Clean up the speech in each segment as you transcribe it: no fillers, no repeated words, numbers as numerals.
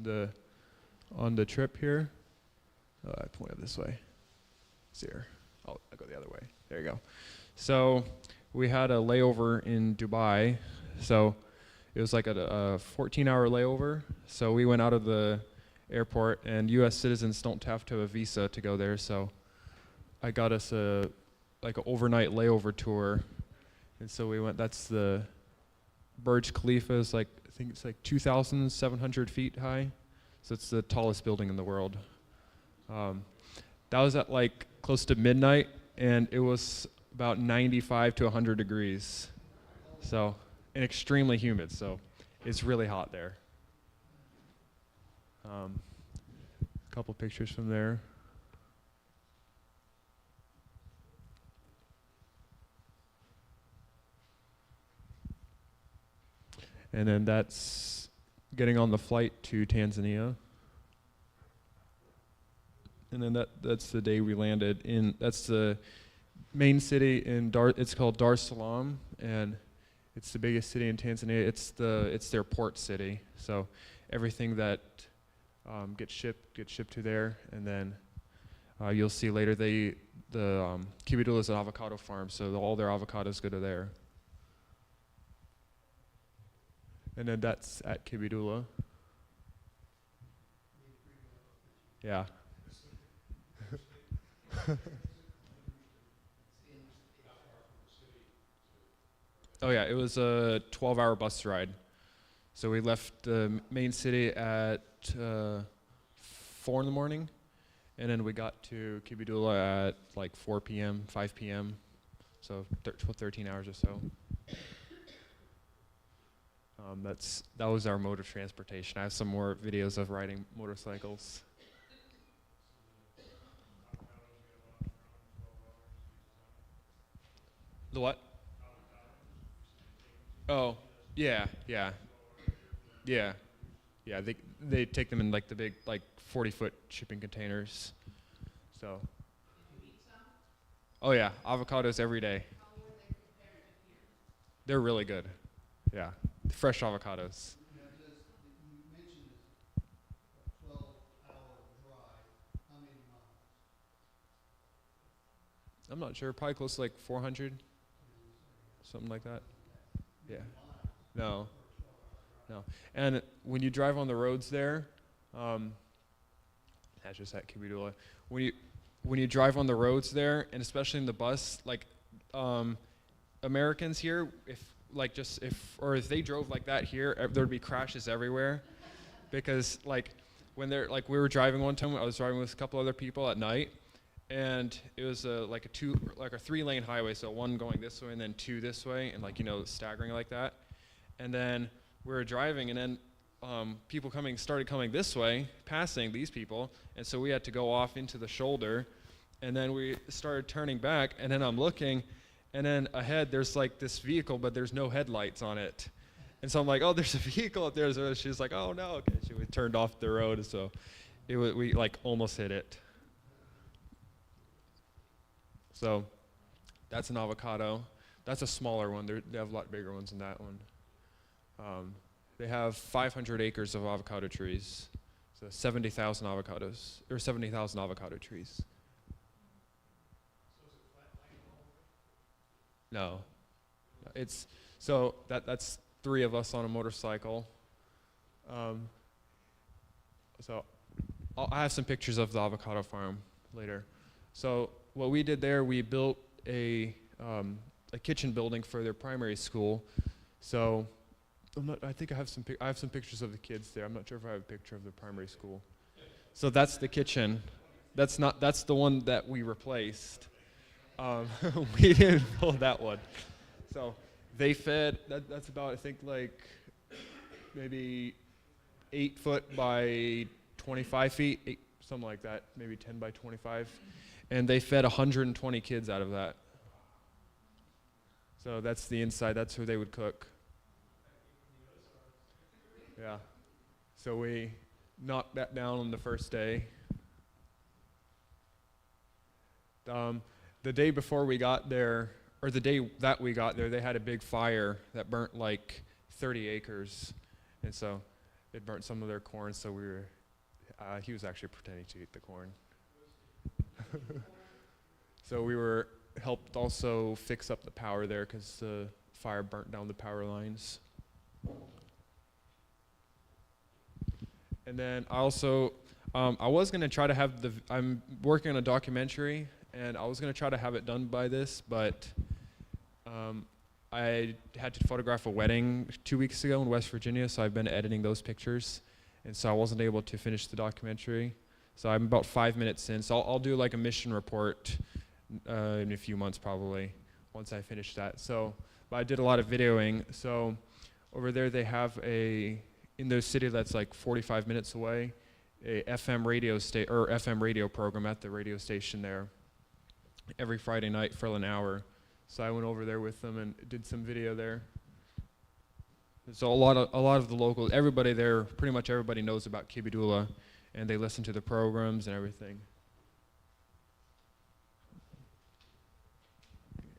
the trip here. I point it this way. It's here. I'll go the other way. There you go. So we had a layover in Dubai. So it was like a 14-hour layover. So we went out of the airport, and U.S. citizens don't have to have a visa to go there. So I got us an overnight layover tour, and so we went. That's the Burj Khalifa is I think it's 2,700 feet high. So it's the tallest building in the world. That was at close to midnight, and it was about 95 to 100 degrees. So, and extremely humid, so it's really hot there. A couple pictures from there. And then that's getting on the flight to Tanzania. And then that's the day we landed in. That's the main city in it's called Dar es Salaam, and it's the biggest city in Tanzania. It's their port city. So everything that gets shipped to there, and then you'll see later the Kibidula is an avocado farm, so all their avocados go to there. And then that's at Kibidula. Yeah. Oh yeah, it was a 12-hour bus ride. So we left the main city at 4 in the morning, and then we got to Kibidula at 4 p.m., 5 p.m. So 13 hours or so. That was our mode of transportation. I have some more videos of riding motorcycles. The what? Oh, yeah. They take them in the big 40-foot shipping containers. So. Oh yeah, avocados every day. They're really good. Yeah, fresh avocados. You mentioned this 12-hour drive. How many miles? I'm not sure. Probably close to 400, something like that. Yeah. No. And when you drive on the roads there, that's just at Kibidula. When you drive on the roads there, and especially in the bus, Americans here, if they drove like that here, there'd be crashes everywhere, because when we were driving one time, I was driving with a couple other people at night, and it was a 3-lane highway, so one going this way and then 2 this way, and staggering like that. And then we were driving, and then people started coming this way, passing these people, and so we had to go off into the shoulder, and then we started turning back, and then I'm looking, and then ahead there's this vehicle, but there's no headlights on it. And so I'm like, oh, there's a vehicle up there. So she's like, oh no, okay. We turned off the road, so we almost hit it. So that's an avocado. That's a smaller one. They have a lot bigger ones than that one. They have 500 acres of avocado trees, so 70,000 avocados, or 70,000 avocado trees. So is it flat land all over? No, it's so that's 3 of us on a motorcycle. So I have some pictures of the avocado farm later. So what we did there, we built a kitchen building for their primary school. So I think I have some pictures of the kids there. I'm not sure if I have a picture of the primary school. So that's the kitchen. That's the one that we replaced. We didn't build that one. So they fed. That's about, I think, maybe 8 foot by 25 feet, something like that. Maybe 10 by 25, and they fed 120 kids out of that. So that's the inside. That's who they would cook. Yeah. So we knocked that down on the first day. The day before we got there, or the day that we got there, they had a big fire that burnt 30 acres. And so it burnt some of their corn, so we were. He was actually pretending to eat the corn. So we were helped also fix up the power there because the fire burnt down the power lines. And then I also, I was going to try to have I'm working on a documentary, and I was going to try to have it done by this, but I had to photograph a wedding 2 weeks ago in West Virginia, so I've been editing those pictures, and so I wasn't able to finish the documentary. So I'm about 5 minutes in, so I'll do like a mission report in a few months probably, once I finish that. So, but I did a lot of videoing, so over there they have in the city that's like 45 minutes away, a FM radio program at the radio station there every Friday night for an hour. So I went over there with them and did some video there. So a lot of the locals, everybody there, pretty much everybody knows about Kibidula, and they listen to the programs and everything.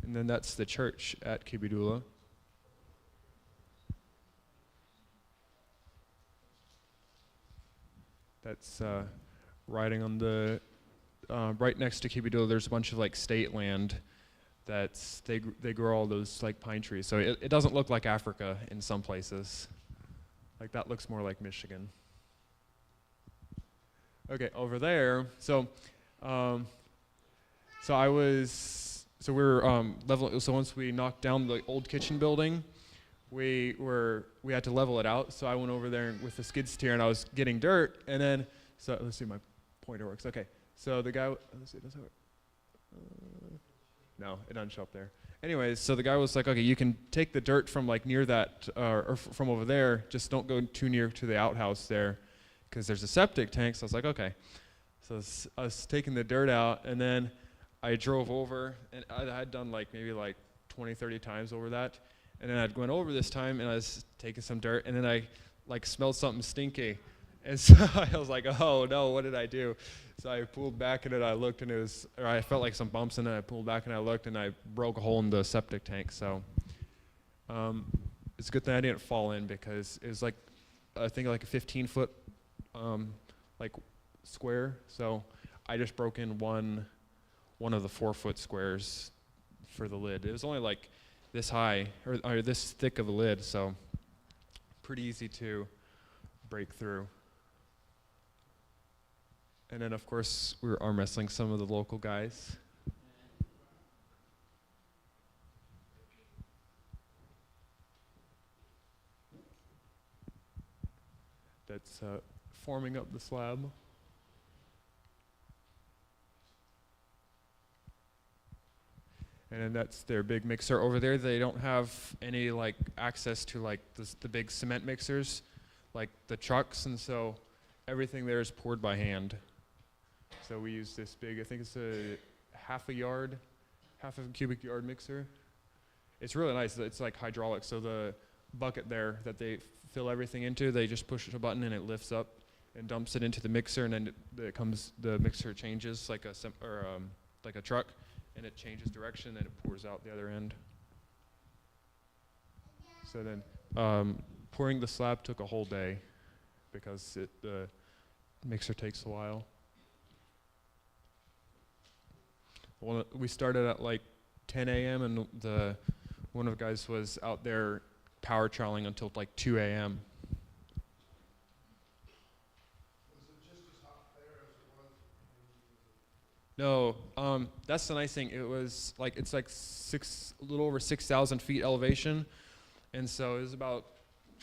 And then that's the church at Kibidula. That's riding on the right next to Kibidula. There's a bunch of like state land that's they grow all those like pine trees. So it doesn't look like Africa in some places. Like that looks more like Michigan. Okay, over there. So we were leveling. So once we knocked down the old kitchen building, we had to level it out. So I went over there with the skid steer and I was getting dirt. And then let's see, my pointer works. Okay, so the guy. Let's see, does that work? No, it doesn't show up there. Anyways, so the guy was like, okay, you can take the dirt from like near that, or from over there, just don't go too near to the outhouse there, because there's a septic tank. So I was like, okay. So I was taking the dirt out, and then I drove over, and I had done like maybe like 20, 30 times over that. And then I'd gone over this time, and I was taking some dirt, and then I like smelled something stinky. And so I was like, oh no, what did I do? So I pulled back and then I looked and I felt like some bumps and then I pulled back and I looked and I broke a hole in the septic tank. So it's a good thing I didn't fall in because it was like, I think like a 15-foot like square. So I just broke in one of the 4-foot squares for the lid. It was only like this high or this thick of a lid. So pretty easy to break through. And then, of course, we were arm wrestling some of the local guys. That's forming up the slab. And then that's their big mixer. Over there, they don't have any like access to like the big cement mixers, like the trucks, and so everything there is poured by hand. So we use this big, I think it's a half a cubic yard mixer. It's really nice. It's like hydraulic. So the bucket there that they fill everything into, they just push a button and it lifts up and dumps it into the mixer, and then the mixer changes like a truck, and it changes direction and it pours out the other end. So then pouring the slab took a whole day because the mixer takes a while. We started at like 10 a.m. and one of the guys was out there power troweling until like 2 a.m. Was it just as hot there as it was? No, that's the nice thing. It's like a little over 6,000 feet elevation, and so it was about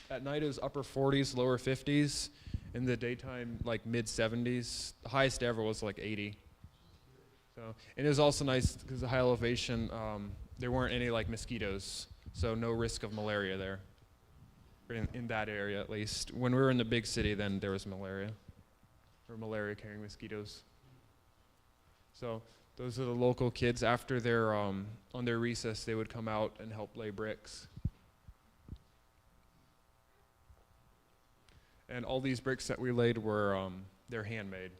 at night it was upper 40s, lower 50s. In the daytime, like mid 70s. The highest ever was like 80. So, and it was also nice because the high elevation, there weren't any like mosquitoes, so no risk of malaria there. In that area, at least. When we were in the big city, then there was malaria, or malaria-carrying mosquitoes. So those are the local kids. After their on their recess, they would come out and help lay bricks. And all these bricks that we laid were they're handmade.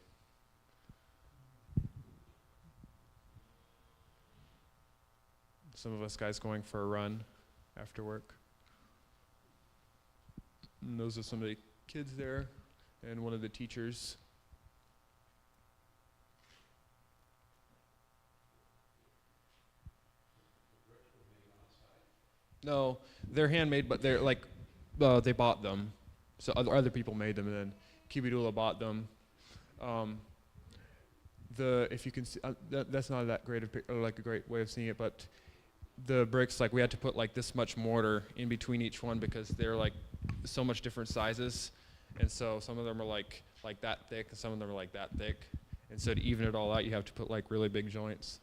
Some of us guys going for a run after work. And those are some of the kids there and one of the teachers. No, they're handmade, but they're like, they bought them. So other people made them, and then Kibidula bought them. Um, if you can see, that's not that great like a great way of seeing it, but the bricks, like we had to put like this much mortar in between each one because they're like so much different sizes, and so some of them are like that thick, and some of them are like that thick, and so to even it all out, you have to put like really big joints.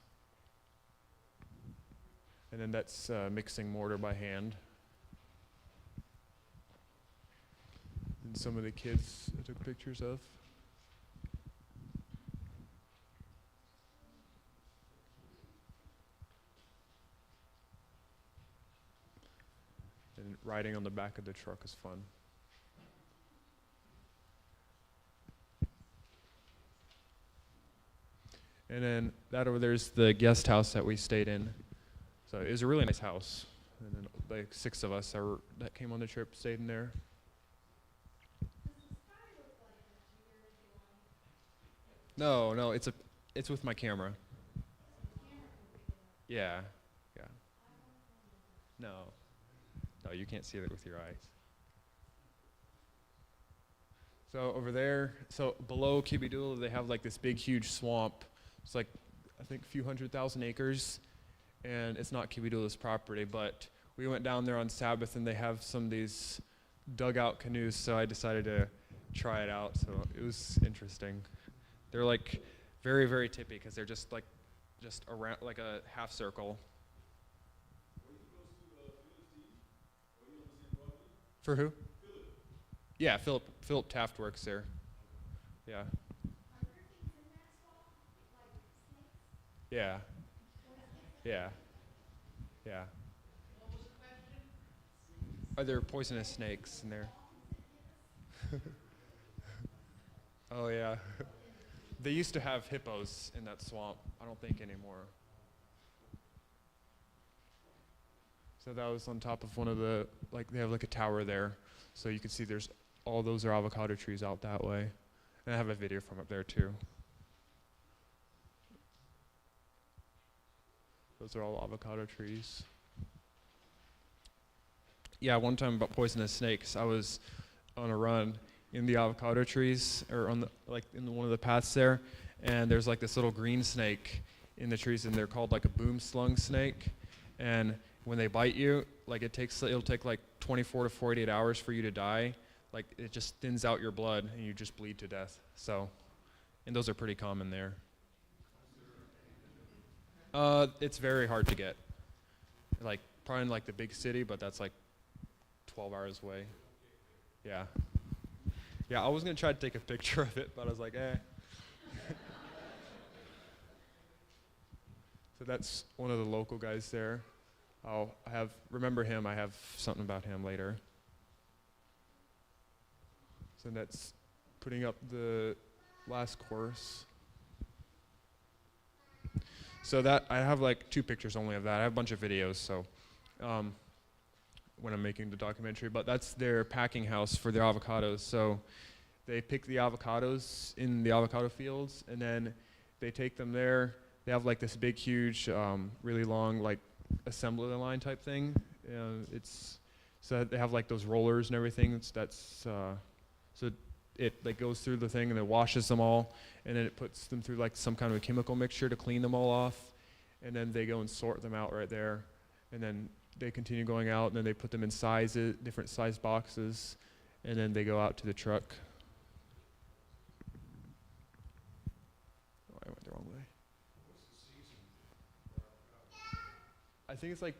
And then that's mixing mortar by hand. And some of the kids I took pictures of. And riding on the back of the truck is fun. And then that over there's the guest house that we stayed in. So it was a really nice house. And then like 6 of us that came on the trip stayed in there. No, it's with my camera. Yeah, yeah. No, you can't see it with your eyes. So over there, so below Kibidula, they have like this big, huge swamp. It's like, I think a few 100,000 acres. And it's not Kibidula's property, but we went down there on Sabbath and they have some of these dugout canoes, so I decided to try it out. So it was interesting. They're like very, very tippy because they're just around like a half circle. For who? Yeah, Philip Taft works there. Yeah. Yeah. Yeah. Yeah. Are there poisonous snakes in there? Oh yeah. They used to have hippos in that swamp. I don't think anymore. So that was on top of one of the, like they have like a tower there. So you can see there's all those are avocado trees out that way. And I have a video from up there too. Those are all avocado trees. Yeah, one time about poisonous snakes, I was on a run in the avocado trees, or on the one of the paths there, and there's like this little green snake in the trees, and they're called like a boom slung snake. And when they bite you, like it'll take like 24 to 48 hours for you to die. Like it just thins out your blood, and you just bleed to death. So, and those are pretty common there. It's very hard to get. Like probably in like the big city, but that's like 12 hours away. Yeah. Yeah, I was gonna try to take a picture of it, but I was like, eh. So that's one of the local guys there. Remember him, I have something about him later. So that's putting up the last course. So that, I have like 2 pictures only of that. I have a bunch of videos, so when I'm making the documentary, but that's their packing house for their avocados. So they pick the avocados in the avocado fields, and then they take them there. They have like this big, huge, really long, like assembly line type thing. So they have like those rollers and everything. So it like goes through the thing and it washes them all, and then it puts them through like some kind of a chemical mixture to clean them all off, and then they go and sort them out right there, and then they continue going out, and then they put them in different size boxes, and then they go out to the truck. Oh, I went the wrong way. I think it's like,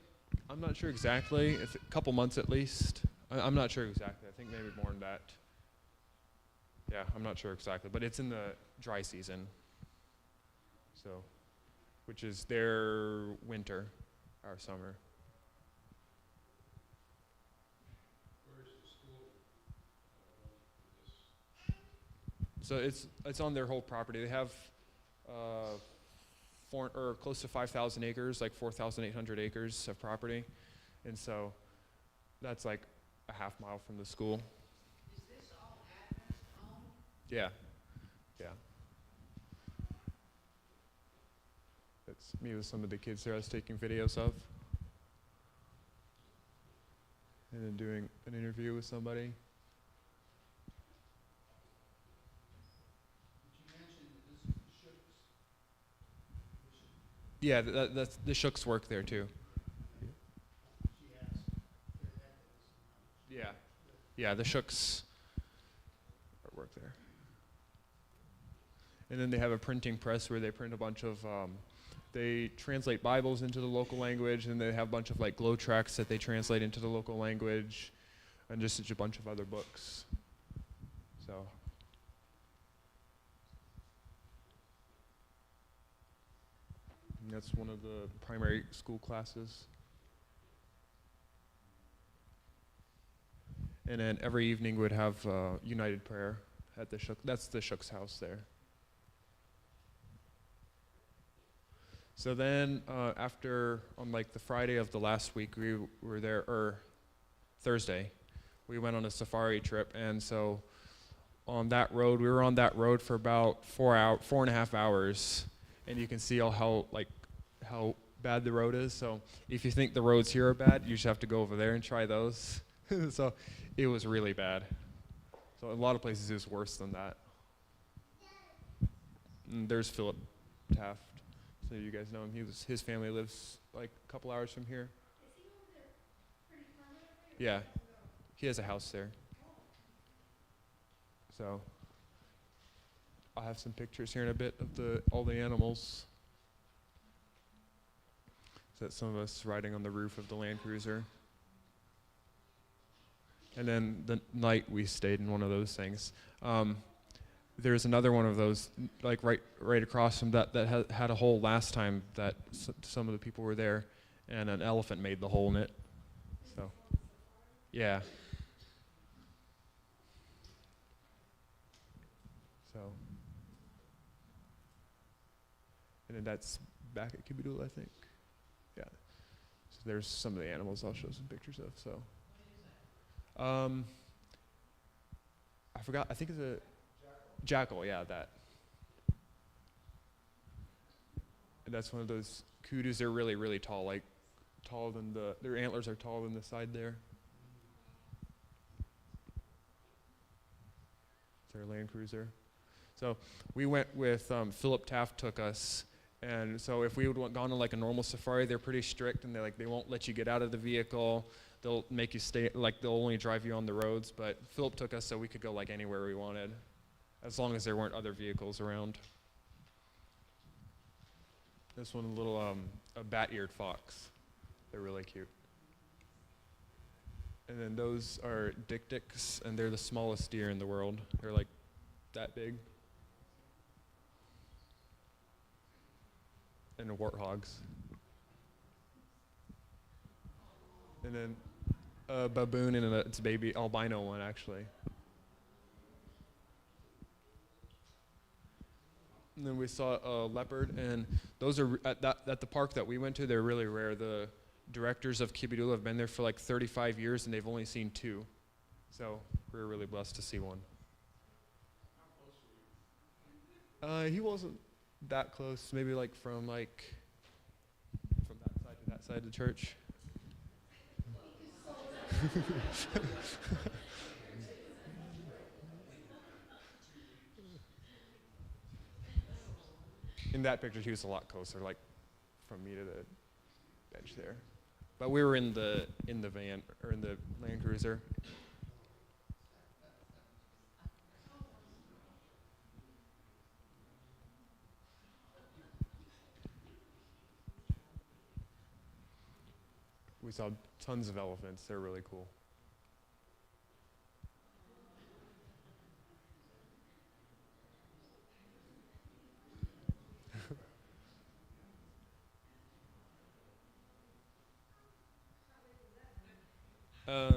I'm not sure exactly. It's a couple months at least. I'm not sure exactly. I think maybe more than that. Yeah, I'm not sure exactly, but it's in the dry season. So, which is their winter, our summer. So it's on their whole property. They have close to 5,000 acres, like 4,800 acres of property, and so that's like a half mile from the school. Is this all Yeah, yeah. That's me with some of the kids there I was taking videos of. And then doing an interview with somebody. Did you mention that this is the Shook's mission? Yeah, that's the Shooks work there too. She has, they're Adventist. Yeah, yeah, the Shooks work there. And then they have a printing press where they print a bunch of, they translate Bibles into the local language, and they have a bunch of like glow tracts that they translate into the local language, and just a bunch of other books. So. And that's one of the primary school classes. And then every evening we'd have united prayer at the Shook. That's the Shook's house there. So then after, on like the Friday of the last week, we were there, or Thursday, we went on a safari trip. And so on that road, we were on that road for about 4.5 hours. And you can see how bad the road is. So if you think the roads here are bad, you just have to go over there and try those. So it was really bad. So a lot of places it's worse than that. And there's Philip Taft. So you guys know him. His family lives like a couple hours from here. Is he over there pretty permanently? Yeah, he has a house there. So I'll have some pictures here in a bit of all the animals. So that's some of us riding on the roof of the Land Cruiser. And then the night we stayed in one of those things. There's another one of those, like right across from that had a hole last time that some of the people were there, and an elephant made the hole in it. So, yeah. So, and then that's back at Kibidula, I think. Yeah. So there's some of the animals I'll show some pictures of. So, I forgot. I think it's a jackal. Yeah, that. And that's one of those kudus. They're really, really tall. Like taller than their antlers are taller than the side there. It's our Land Cruiser. So we went with Philip Taft took us. And so if we would gone on like a normal safari, they're pretty strict, and they won't let you get out of the vehicle. They'll make you stay, they'll only drive you on the roads. But Philip took us so we could go like anywhere we wanted, as long as there weren't other vehicles around. This one, a bat-eared fox. They're really cute. And then those are dik-diks, and they're the smallest deer in the world. They're like that big. And warthogs. And then a baboon and its baby albino one, actually. And then we saw a leopard, and those are at the park that we went to. They're really rare. The directors of Kibidula have been there for like 35 years, and they've only seen 2. So we were really blessed to see one. He wasn't that close. Maybe like from that side to that side of the church. In that picture, he was a lot closer, like from me to the bench there. But we were in the van, or in the Land Cruiser. We saw tons of elephants. They're really cool.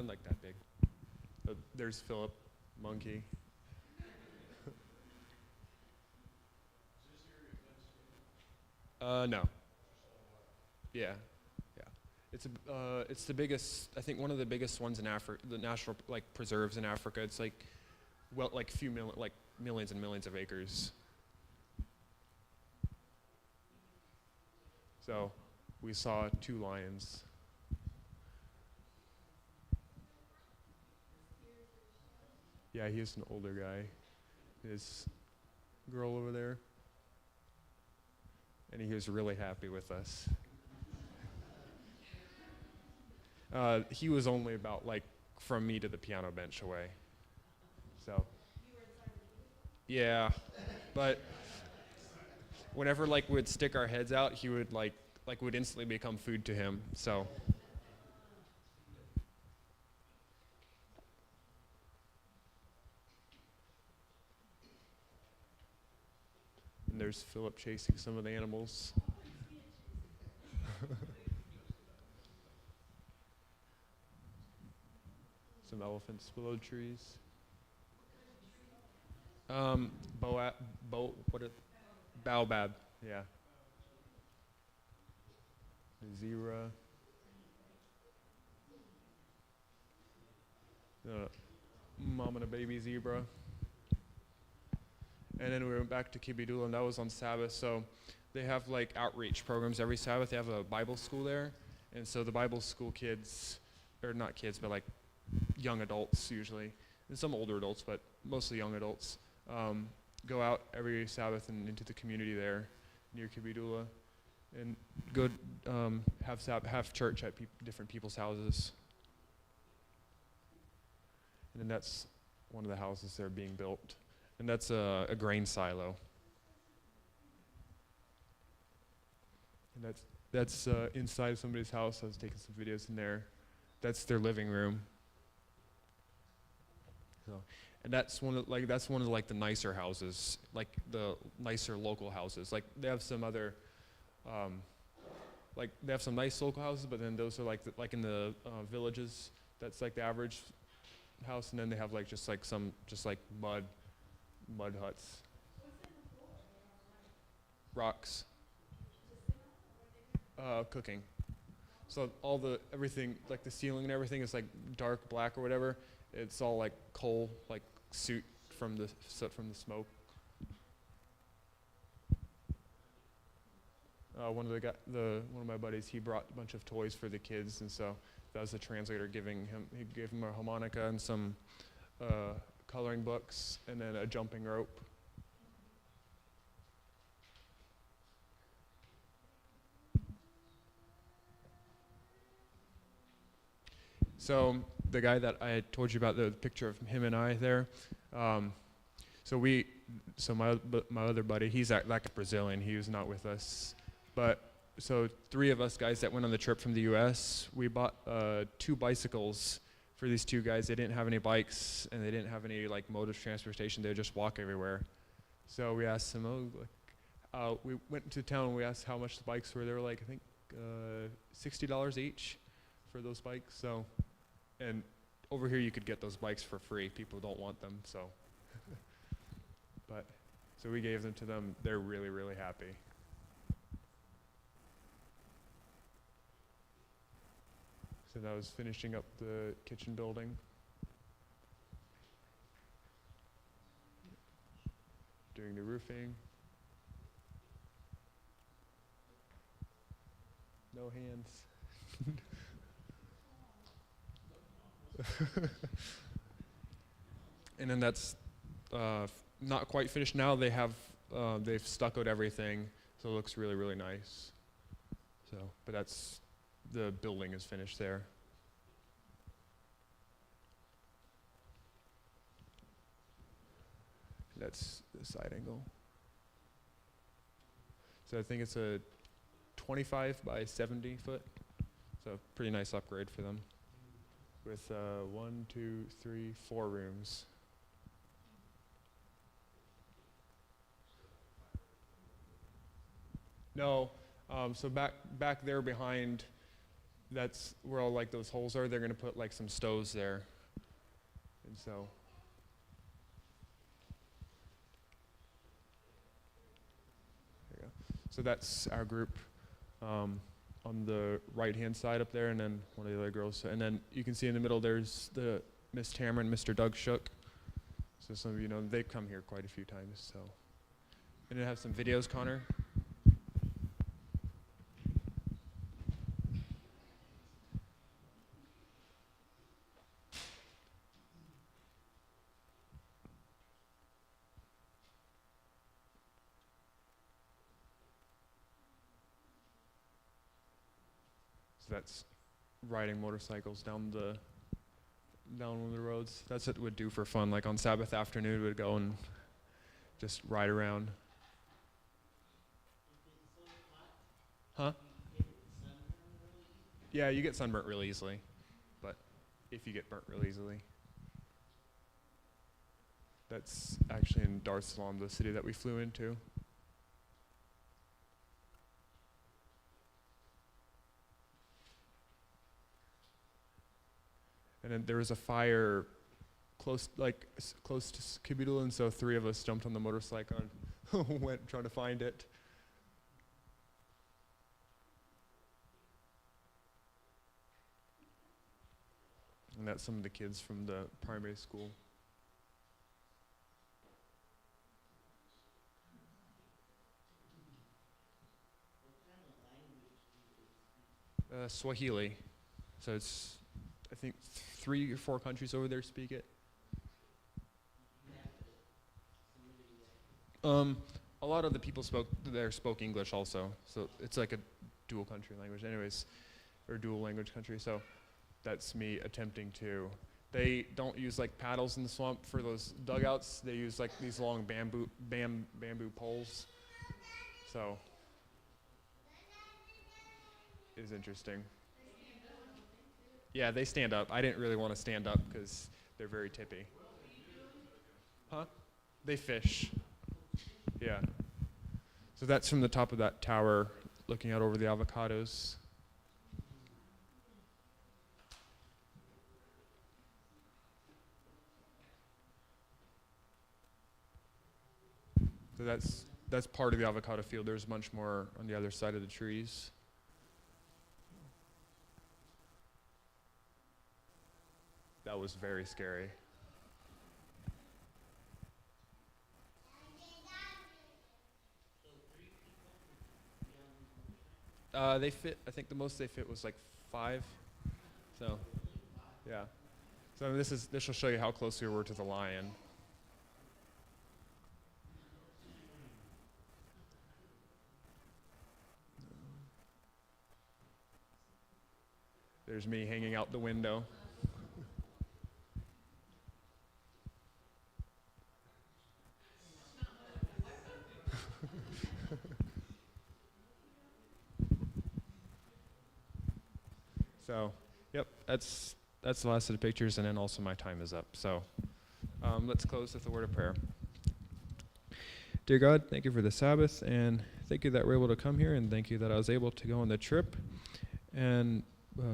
Like that big. There's Philip, monkey. No. Yeah, yeah. It's the biggest. I think one of the biggest ones in Africa. The national preserves in Africa. It's like, well, like few million, like millions and millions of acres. So we saw 2 lions. Yeah, he's an older guy. His girl over there. And he was really happy with us. He was only about like from me to the piano bench away. So. Yeah, but whenever like we'd stick our heads out, he would like would instantly become food to him. So. And there's Philip chasing some of the animals. Some elephants below trees. Baobab, yeah. The zebra. Mom and a baby zebra. And then we went back to Kibidula, and that was on Sabbath. So they have like outreach programs every Sabbath. They have a Bible school there. And so the Bible school kids, or not kids, but like young adults usually, and some older adults, but mostly young adults, go out every Sabbath and into the community there near Kibidula and go have church at different people's houses. And then that's one of the houses that are being built. And that's a grain silo. And that's inside somebody's house. I was taking some videos in there. That's their living room. So, and that's one of the nicer houses, like the nicer local houses. Like they have some other, they have some nice local houses, but then those are like in the villages. That's like the average house, and then they have like just like mud huts. Rocks. Cooking. So everything, like the ceiling and everything is like dark black or whatever. It's all like coal, like soot from the smoke. One of my buddies, he brought a bunch of toys for the kids, and so that was the translator he gave him a harmonica and some coloring books, and then a jumping rope. So the guy that I had told you about, the picture of him and I there, so my other buddy, he's like a Brazilian, he was not with us, but so 3 of us guys that went on the trip from the US, we bought 2 bicycles for these 2 guys. They didn't have any bikes and they didn't have any like mode of transportation. They would just walk everywhere. So we asked them, we went to town and we asked how much the bikes were. They were like, I think $60 each for those bikes. So, and over here you could get those bikes for free. People don't want them, so. But, so we gave them to them. They're really, really happy. So that was finishing up the kitchen building. Doing the roofing. No hands. And then that's not quite finished now. They've stuccoed everything, so it looks really, really nice. So, but the building is finished there. That's the side angle. So I think it's a 25 by 70 foot. So pretty nice upgrade for them. With 1, 2, 3, 4 rooms. No, so back there behind, that's where all like those holes are. They're gonna put like some stoves there, and so. There you go. So that's our group on the right-hand side up there, and then one of the other girls. And then you can see in the middle there's the Miss Tamara and Mr. Doug Shook. So some of you know they've come here quite a few times. So, and to have some videos, Connor. So that's riding motorcycles down one of the roads. That's what we'd do for fun. Like on Sabbath afternoon, we'd go and just ride around. Huh? Yeah, you get sunburnt really easily, but if you get burnt really easily. That's actually in Dar es Salaam, the city that we flew into. And then there was a fire close to Caboodle, and so 3 of us jumped on the motorcycle and went trying to find it. And that's some of the kids from the primary school. Swahili. So it's, I think, 3 or 4 countries over there speak it. A lot of the people spoke English also. So it's like a dual country language anyways, or dual language country. So that's me attempting to. They don't use like paddles in the swamp for those dugouts. They use like these long bamboo poles. So it is interesting. Yeah, they stand up. I didn't really want to stand up because they're very tippy. Huh? They fish. Yeah. So that's from the top of that tower, looking out over the avocados. So that's part of the avocado field. There's much more on the other side of the trees. That was very scary. They fit, I think the most they fit was like 5. So, yeah. So this will show you how close we were to the lion. There's me hanging out the window. So, yep, that's the last of the pictures, and then also my time is up. So, let's close with a word of prayer. Dear God, thank you for the Sabbath, and thank you that we're able to come here, and thank you that I was able to go on the trip. And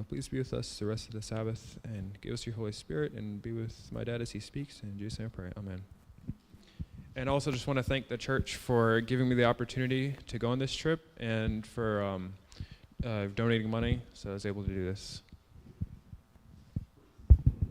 please be with us the rest of the Sabbath, and give us your Holy Spirit, and be with my dad as he speaks. In Jesus' name I pray, amen. And also just want to thank the church for giving me the opportunity to go on this trip, and for donating money, so I was able to do this.